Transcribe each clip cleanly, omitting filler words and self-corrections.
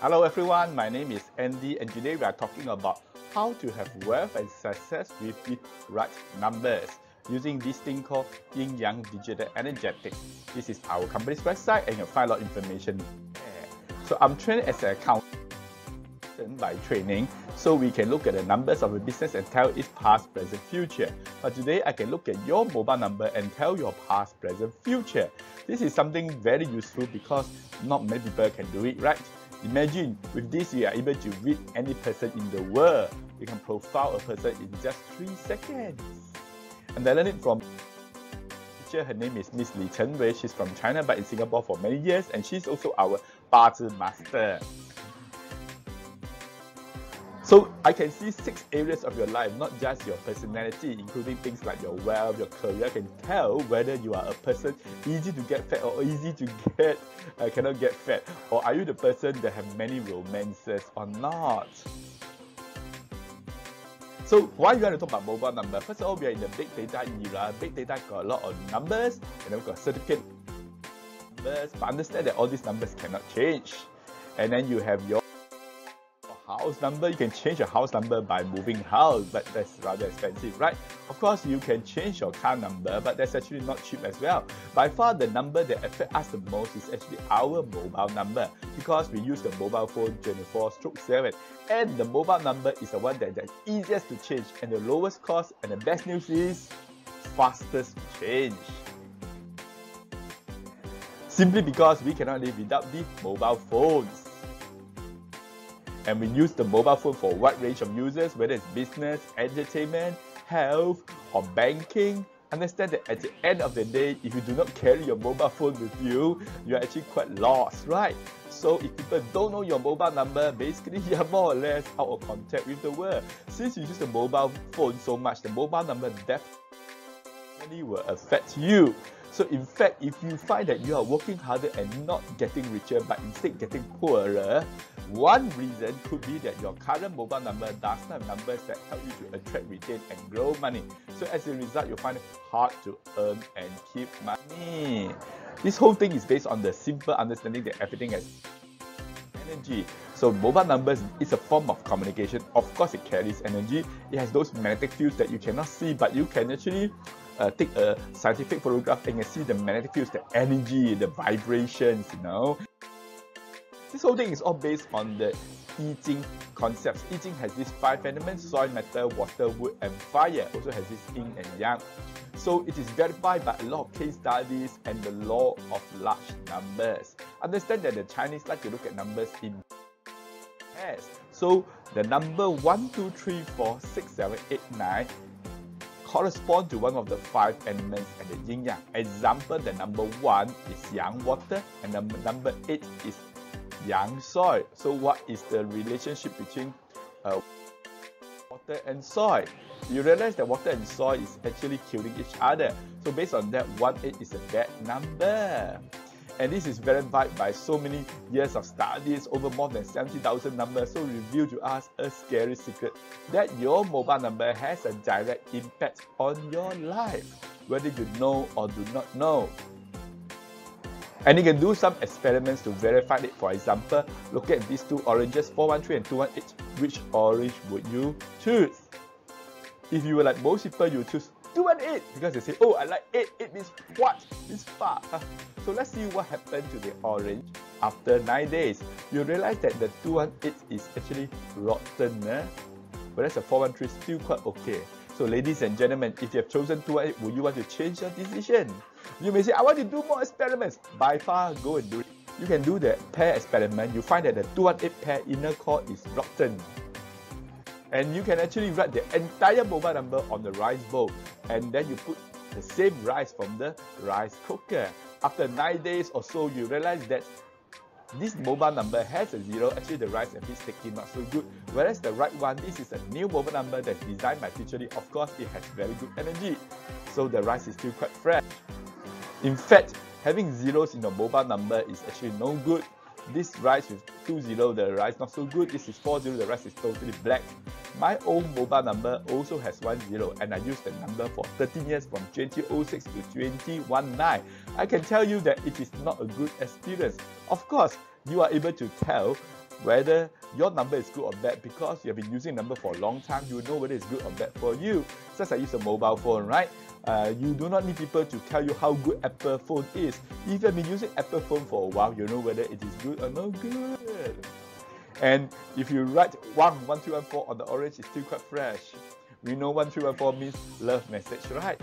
Hello everyone, my name is Andy and today we are talking about how to have wealth and success with the right numbers using this thing called Yin Yang Digital Energetics. This is our company's website and you'll find a lot of information there. So I'm trained as an accountant by training, so we can look at the numbers of a business and tell its past, present, future. But today I can look at your mobile number and tell your past, present, future. This is something very useful because not many people can do it, right? Imagine with this you are able to read any person in the world. You can profile a person in just 3 seconds. And I learned it from teacher. Her name is Miss Li Chenwei. She's from China but in Singapore for many years and she's also our Bazi master. So I can see 6 areas of your life, not just your personality, including things like your wealth, your career. I can tell whether you are a person easy to get fat or easy to get cannot get fat, or are you the person that have many romances or not. So why you want to talk about mobile number? First of all, we are in the big data era. Big data got a lot of numbers, and then we've got certificate numbers, but understand that all these numbers cannot change. And then you have your house number. You can change your house number by moving house, but that's rather expensive, right? Of course, you can change your car number, but that's actually not cheap as well. By far, the number that affects us the most is actually our mobile number because we use the mobile phone 24/7, and the mobile number is the one that's the easiest to change and the lowest cost, and the best news is fastest to change. Simply because we cannot live without the mobile phones. And we use the mobile phone for a wide range of users, whether it's business, entertainment, health, or banking. Understand that at the end of the day, if you do not carry your mobile phone with you, you're actually quite lost, right? So if people don't know your mobile number, basically you're more or less out of contact with the world. Since you use the mobile phone so much, the mobile number definitely will affect you. So in fact, if you find that you are working harder and not getting richer, but instead getting poorer, one reason could be that your current mobile number does not have numbers that help you to attract, retain, and grow money. So as a result, you find it hard to earn and keep money. This whole thing is based on the simple understanding that everything has energy. So mobile numbers is a form of communication. Of course, it carries energy. It has those magnetic fields that you cannot see, but you can actually take a scientific photograph and you see the magnetic fields, the energy, the vibrations, you know. This whole thing is all based on the I Ching concepts. I Ching has these 5 elements: soil, matter, water, wood, and fire. Also has this yin and yang. So it is verified by a lot of case studies and the law of large numbers. Understand that the Chinese like to look at numbers in pairs. So the number 1, 2, 3, 4, 6, 7, 8, 9 correspond to one of the 5 elements and the yin yang. Example, the number 1 is yang, water, and the number 8 is yang, soil. So what is the relationship between water and soil? You realize that water and soil is actually killing each other. So based on that, 1/8 is a bad number. And this is verified by so many years of studies, over more than 70,000 numbers. So reveal to us a scary secret that your mobile number has a direct impact on your life, whether you know or do not know. And you can do some experiments to verify it. For example, look at these 2 oranges, 413 and 218. Which orange would you choose? If you were like most people, you choose 218 because they say, oh, I like 8. 8 means what? It's far. So let's see what happened to the orange after 9 days. You realize that the 218 is actually rotten, whereas the 413 is still quite okay. So ladies and gentlemen, if you have chosen 218, would you want to change your decision? You may say, I want to do more experiments. By far, go and do it. You can do the pair experiment. You find that the 218 pair inner core is rotten. And you can actually write the entire mobile number on the rice bowl. And then you put the same rice from the rice cooker. After 9 days or so, you realize that this mobile number has a 0. Actually, the rice and fish sticky, not so good. Whereas the right one, this is a new mobile number that's designed by Tue Sat. Of course, it has very good energy. So the rice is still quite fresh. In fact, having zeros in your mobile number is actually no good. This rice with 20, the rice not so good. This is 40, the rice is totally black. My own mobile number also has 10, and I use the number for 13 years from 2006 to 2019. I can tell you that it is not a good experience. Of course, you are able to tell whether your number is good or bad because you have been using a number for a long time. You know whether it's good or bad for you. Just like use a mobile phone, right? You do not need people to tell you how good Apple phone is. If you have been using Apple phone for a while, you know whether it is good or not good. And if you write 1214 on the orange, it's still quite fresh. We know 1214 means love message, right?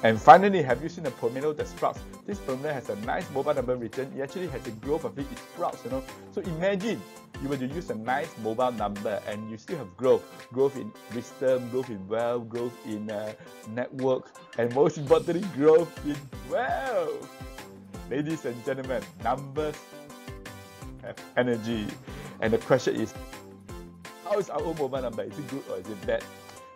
And finally, have you seen a pomelo that sprouts? This pomelo has a nice mobile number written. It actually has a growth of it sprouts, you know. So imagine you were to use a nice mobile number and you still have growth. Growth in wisdom, growth in wealth, growth in network, and most importantly, growth in wealth. Ladies and gentlemen, numbers have energy. And the question is, how is our own mobile number? Is it good or is it bad?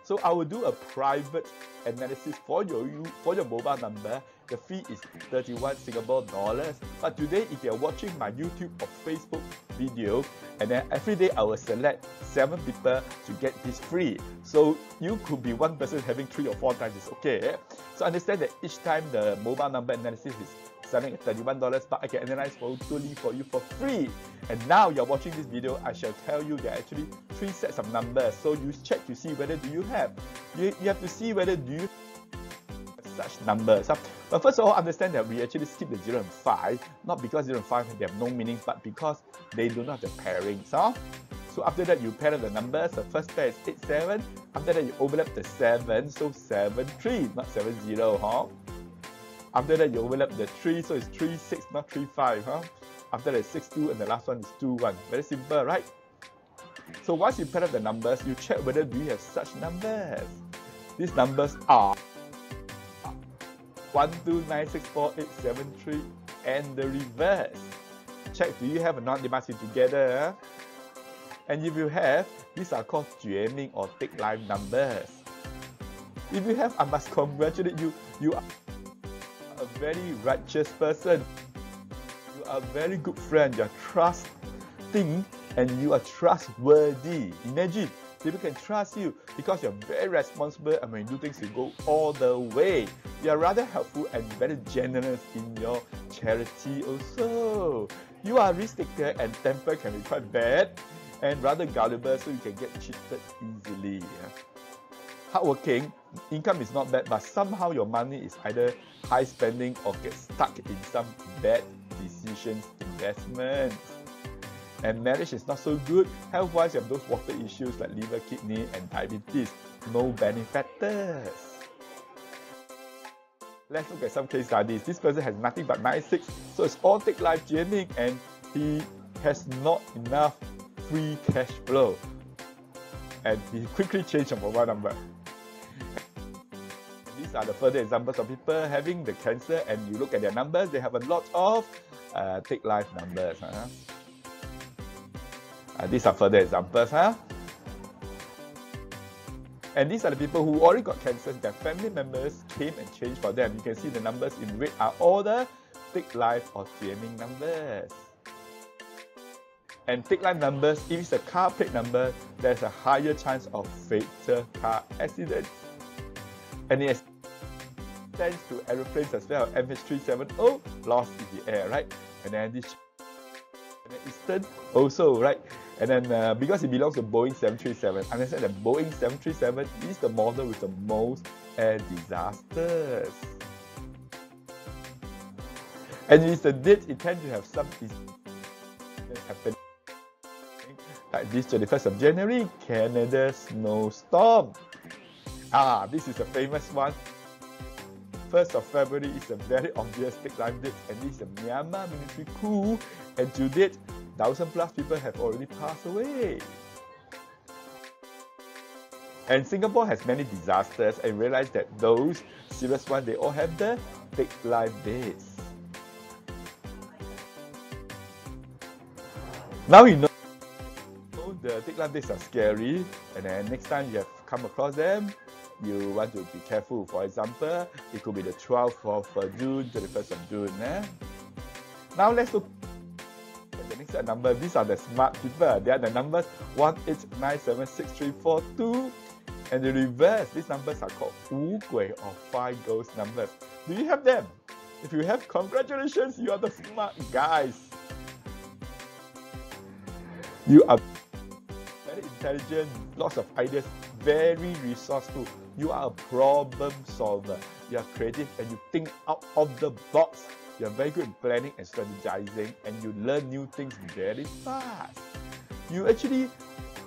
So I will do a private analysis for your mobile number. The fee is 31 Singapore dollars. But today, if you're watching my YouTube or Facebook video, and then every day I will select 7 people to get this free. So you could be one person having 3 or 4 times. It's okay. So understand that each time the mobile number analysis is selling at $31, but I can analyze totally for you for free. And now you're watching this video, I shall tell you there are actually 3 sets of numbers. So you check to see whether do you have. You have to see whether do you have such numbers. But first of all, understand that we actually skip the 0 and 5, not because 0 and 5 they have no meaning, but because they do not have the pairings. So after that, you pair up the numbers. The first pair is 8, 7. After that, you overlap the 7, so 7, 3, not 7, 0. After that, you overlap the 3, so it's 3, 6, not 3, 5. After that, 6, 2, and the last one is 2, 1. Very simple, right? So once you pair up the numbers, you check whether do you have such numbers. These numbers are 1, 2, 9, 6, 4, 8, 7, 3, and the reverse. Check, do you have or not? They must be together. And if you have, these are called Tue Ming or Take Life numbers. If you have, I must congratulate you. You are a very righteous person. You are a very good friend. You are trusting and you are trustworthy. Imagine, people can trust you because you are very responsible, and when you do things, you go all the way. You are rather helpful and very generous in your charity also. You are a risk taker and temper can be quite bad, and rather gullible, so you can get cheated easily. Hardworking, income is not bad, but somehow your money is either high spending or gets stuck in some bad decisions, investments. And marriage is not so good. Health-wise, you have those water issues like liver, kidney, and diabetes. No benefactors. Let's look at some case studies. This person has nothing but 9-6, so it's all Take Life Tue Ming, and he has not enough free cash flow. And he quickly changed your mobile number. These are the further examples of people having the cancer, and you look at their numbers, they have a lot of Take Life numbers. These are further examples. And these are the people who already got cancer. Their family members came and changed for them. You can see the numbers in red are all the Take Life or Tue Ming numbers. And Take Life numbers, if it's a car plate number, there's a higher chance of fatal car accidents. And it extends to aeroplanes as well. MH370 lost in the air, right? And then this Eastern also, right? And then because it belongs to Boeing 737, understand that Boeing 737 is the model with the most air disasters. And it's the date it tends to have some incidents happening. Like this 21st of January, Canada snowstorm. This is a famous one. 1st of February is a very obvious Take Life date, and this is a Myanmar military coup, and to date, 1,000+ people have already passed away. And Singapore has many disasters, and realize that those serious ones, they all have the Take Life dates. Now you know the Take Life dates are scary, and then next time you have come across them, you want to be careful. For example, it could be the 12th of June, 31st of June. Now let's look at the next set number. These are the smart people. They are the numbers 1897634 and the reverse. These numbers are called Wu Gui or 5 ghost numbers. Do you have them? If you have, congratulations, you are the smart guys. You are very intelligent, lots of ideas, very resourceful. You are a problem solver. You are creative and you think out of the box. You are very good at planning and strategizing, and you learn new things very fast. You actually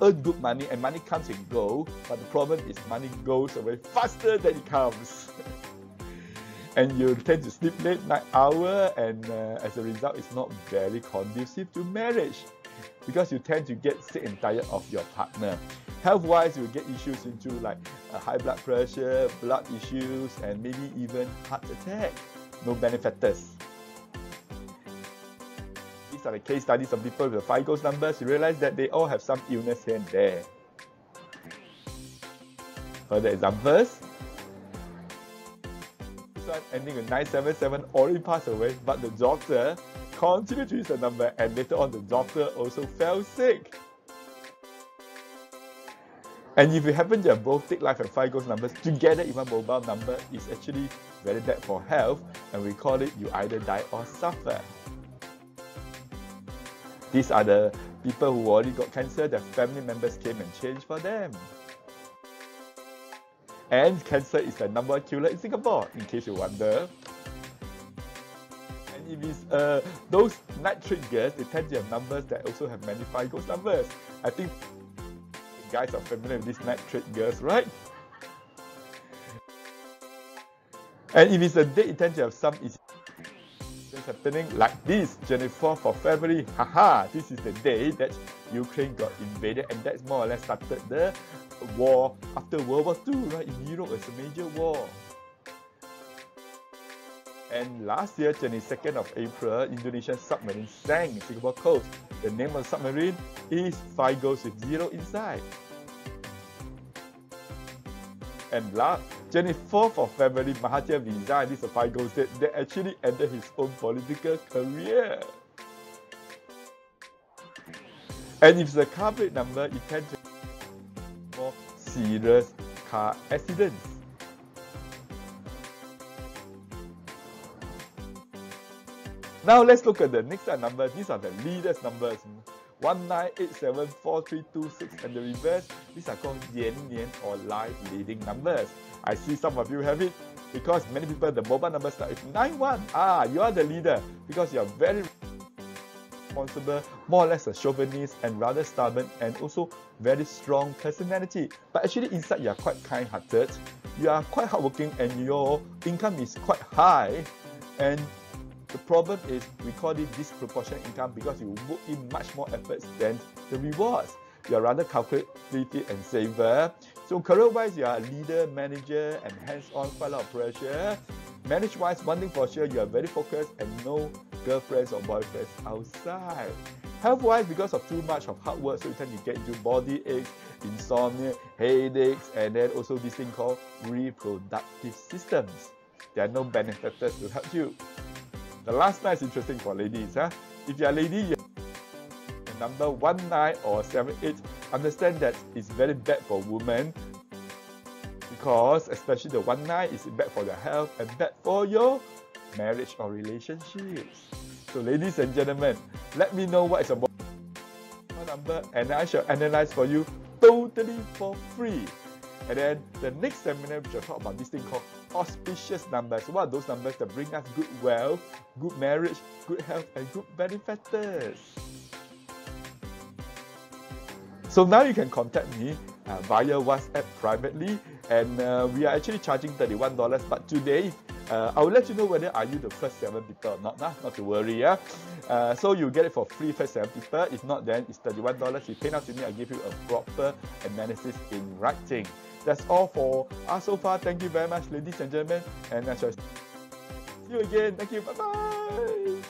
earn good money, and money comes and goes, but the problem is money goes away faster than it comes. And you tend to sleep late night hour, and as a result, it's not very conducive to marriage because you tend to get sick and tired of your partner. Health-wise, you will get issues into like high blood pressure, blood issues, and maybe even heart attack. No benefactors. These are the case studies of people with the 5 ghost numbers. You realize that they all have some illness here and there. Further examples. This one ending with 977 already passed away, but the doctor continued to use the number, and later on the doctor also fell sick. And if you happen to have both Take Life and 5 ghost numbers together in one mobile number, it's actually very bad for health, and we call it you either die or suffer. These are the people who already got cancer, their family members came and changed for them. And cancer is the #1 killer in Singapore, in case you wonder. And if it's those nitrate gas, they tend to have numbers that also have many 5 ghost numbers. I think you guys are familiar with these nitrate gas, right? And if it's a date, it tends to have some issues happening like this. 24th of February, haha, this is the day that Ukraine got invaded, and that's more or less started the war after World War II, right? In Europe, it's a major war. And last year, 22nd of April, Indonesian submarine sank in Singapore coast. The name of the submarine is 5 Ghosts with 0 inside. And last 24th of February, Mahathir resigned. This is a 5 Ghosts that actually ended his own political career. And if it's a car plate number, it tends to be more serious car accidents. Now let's look at the next set of numbers. These are the leaders numbers. 19874326, and the reverse, these are called Yan Yan or life leading numbers. I see some of you have it because many people, the mobile number start with 91. You are the leader because you are very responsible, more or less a chauvinist, and rather stubborn, and also very strong personality. But actually inside you are quite kind-hearted, you are quite hardworking, and your income is quite high. And the problem is we call it disproportionate income because you put in much more efforts than the rewards. You are rather calculative and saver. So career-wise, you are a leader, manager, and hands-on, quite a lot of pressure. Marriage-wise, one thing for sure, you are very focused and no girlfriends or boyfriends outside. Health-wise, because of too much of hard work, so you tend to get into body aches, insomnia, headaches, and then also this thing called reproductive systems. There are no benefactors to help you. The last night is interesting for ladies. If you are a lady, you have number 19 or 78. Understand that it's very bad for women because especially the 19 is bad for your health and bad for your marriage or relationships. So ladies and gentlemen, let me know what is your number and I shall analyze for you totally for free. And then the next seminar, we shall talk about this thing called auspicious numbers. What are those numbers that bring us good wealth, good marriage, good health, and good benefactors? So now you can contact me via WhatsApp privately, and we are actually charging $31. But today, I will let you know whether are you the first 7 people or not. Not to worry. So you get it for free first 7 people. If not, then it's $31. You pay now to me, I'll give you a proper analysis in writing. That's all for us so far. Thank you very much, ladies and gentlemen, and I shall see you again. Thank you. Bye-bye.